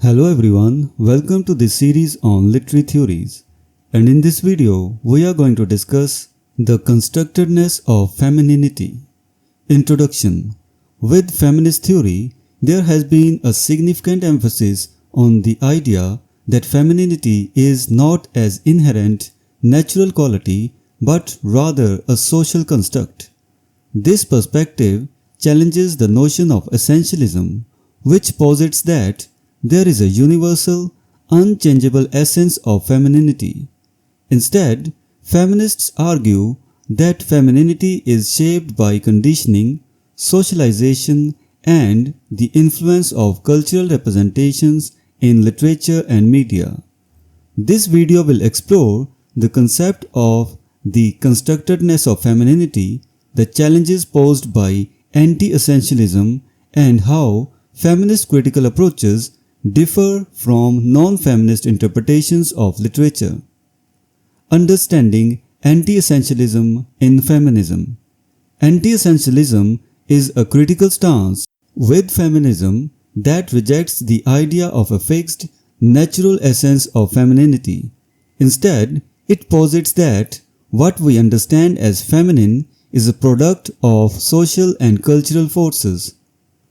Hello everyone, welcome to this series on literary theories, and in this video we are going to discuss the constructedness of femininity. Introduction. With feminist theory, there has been a significant emphasis on the idea that femininity is not an inherent natural quality but rather a social construct. This perspective challenges the notion of essentialism, which posits that there is a universal, unchangeable essence of femininity. Instead, feminists argue that femininity is shaped by conditioning, socialization, and the influence of cultural representations in literature and media. This video will explore the concept of the constructedness of femininity, the challenges posed by anti-essentialism, and how feminist critical approaches differ from non-feminist interpretations of literature. Understanding anti-essentialism in feminism. Anti-essentialism is a critical stance with feminism that rejects the idea of a fixed, natural essence of femininity. Instead, it posits that what we understand as feminine is a product of social and cultural forces.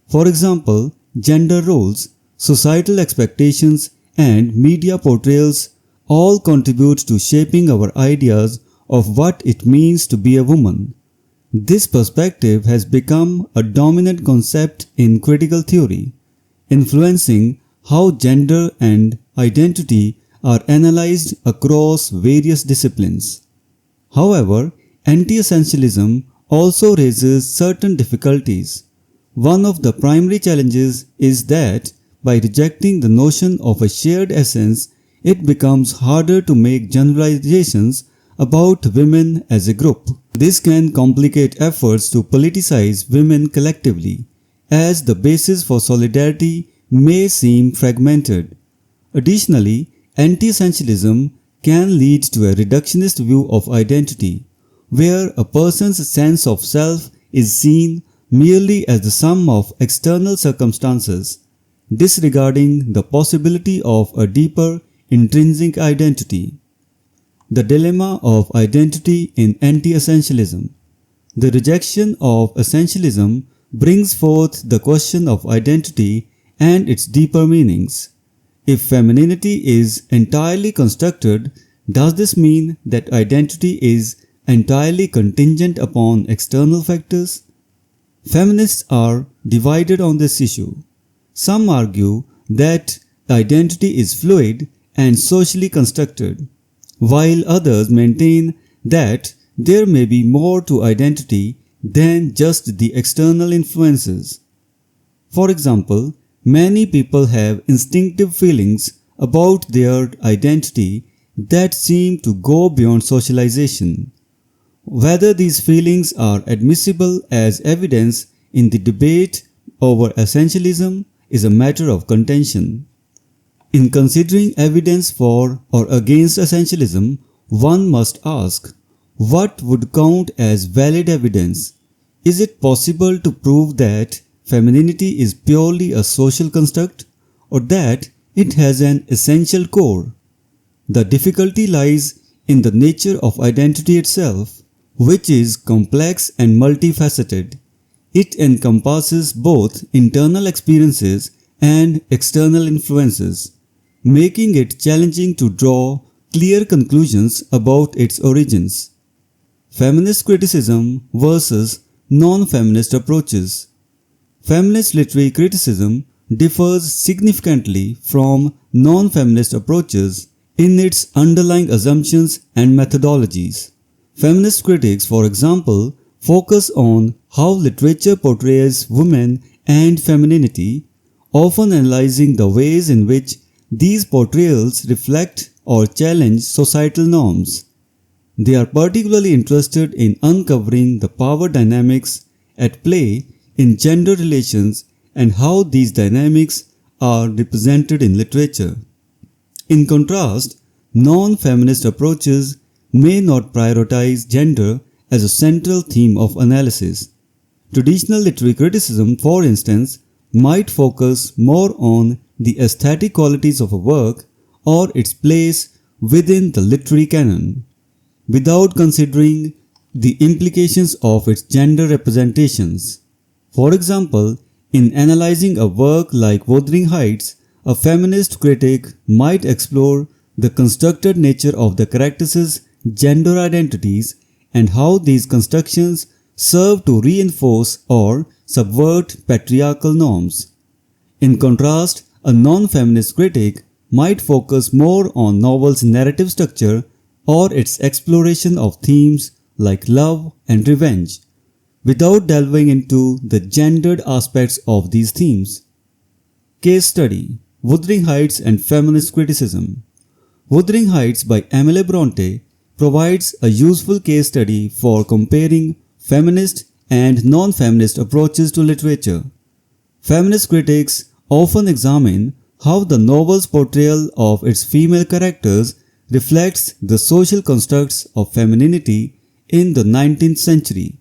For example, gender roles, societal expectations, and media portrayals all contribute to shaping our ideas of what it means to be a woman. This perspective has become a dominant concept in critical theory, influencing how gender and identity are analyzed across various disciplines. However, anti-essentialism also raises certain difficulties. One of the primary challenges is that by rejecting the notion of a shared essence, it becomes harder to make generalizations about women as a group. This can complicate efforts to politicize women collectively, as the basis for solidarity may seem fragmented. Additionally, anti-essentialism can lead to a reductionist view of identity, where a person's sense of self is seen merely as the sum of external circumstances, disregarding the possibility of a deeper intrinsic identity. The dilemma of identity in anti-essentialism. The rejection of essentialism brings forth the question of identity and its deeper meanings. If femininity is entirely constructed, does this mean that identity is entirely contingent upon external factors? Feminists are divided on this issue. Some argue that identity is fluid and socially constructed, while others maintain that there may be more to identity than just the external influences. For example, many people have instinctive feelings about their identity that seem to go beyond socialization. Whether these feelings are admissible as evidence in the debate over essentialism is a matter of contention. In considering evidence for or against essentialism, one must ask, what would count as valid evidence? Is it possible to prove that femininity is purely a social construct, or that it has an essential core? The difficulty lies in the nature of identity itself, which is complex and multifaceted. It encompasses both internal experiences and external influences, making it challenging to draw clear conclusions about its origins. Feminist criticism versus non-feminist approaches. Feminist literary criticism differs significantly from non-feminist approaches in its underlying assumptions and methodologies. Feminist critics, for example, focus on how literature portrays women and femininity, often analyzing the ways in which these portrayals reflect or challenge societal norms. They are particularly interested in uncovering the power dynamics at play in gender relations and how these dynamics are represented in literature. In contrast, non-feminist approaches may not prioritize gender as a central theme of analysis. Traditional literary criticism, for instance, might focus more on the aesthetic qualities of a work or its place within the literary canon, without considering the implications of its gender representations. For example, in analyzing a work like Wuthering Heights, a feminist critic might explore the constructed nature of the characters' gender identities and how these constructions serve to reinforce or subvert patriarchal norms. In contrast, a non-feminist critic might focus more on novel's narrative structure or its exploration of themes like love and revenge, without delving into the gendered aspects of these themes. Case study: Wuthering Heights and Feminist Criticism. Wuthering Heights by Emily Bronte provides a useful case study for comparing feminist and non-feminist approaches to literature. Feminist critics often examine how the novel's portrayal of its female characters reflects the social constructs of femininity in the 19th century.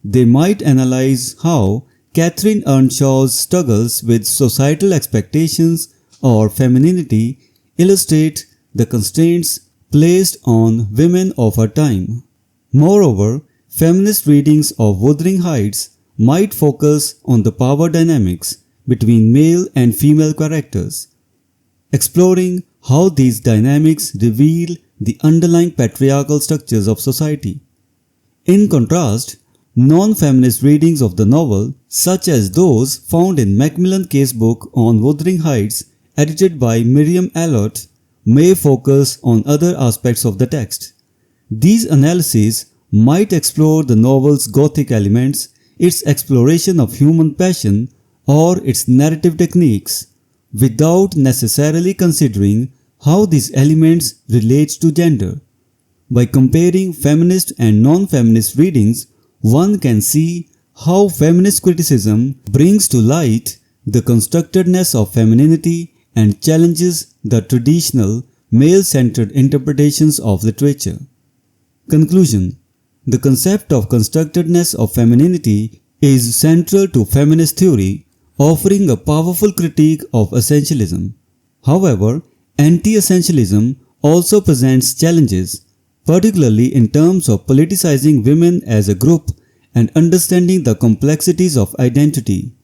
They might analyze how Catherine Earnshaw's struggles with societal expectations or femininity illustrate the constraints placed on women of her time. Moreover, feminist readings of Wuthering Heights might focus on the power dynamics between male and female characters, exploring how these dynamics reveal the underlying patriarchal structures of society. In contrast, non-feminist readings of the novel, such as those found in Macmillan Casebook on Wuthering Heights, edited by Miriam Allott, may focus on other aspects of the text. These analyses might explore the novel's Gothic elements, its exploration of human passion, or its narrative techniques, without necessarily considering how these elements relate to gender. By comparing feminist and non-feminist readings, one can see how feminist criticism brings to light the constructedness of femininity and challenges the traditional male-centered interpretations of literature. Conclusion: the concept of constructedness of femininity is central to feminist theory, offering a powerful critique of essentialism. However, anti-essentialism also presents challenges, particularly in terms of politicizing women as a group and understanding the complexities of identity.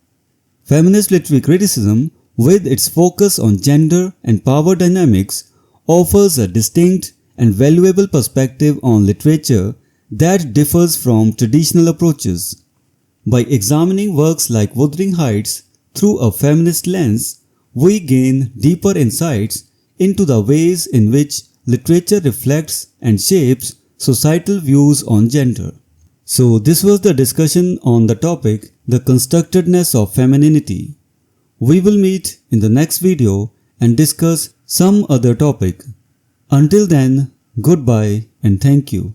Feminist literary criticism, with its focus on gender and power dynamics, offers a distinct and valuable perspective on literature that differs from traditional approaches. By examining works like Wuthering Heights through a feminist lens, we gain deeper insights into the ways in which literature reflects and shapes societal views on gender. So this was the discussion on the topic, the constructedness of femininity. We will meet in the next video and discuss some other topic. Until then, goodbye and thank you.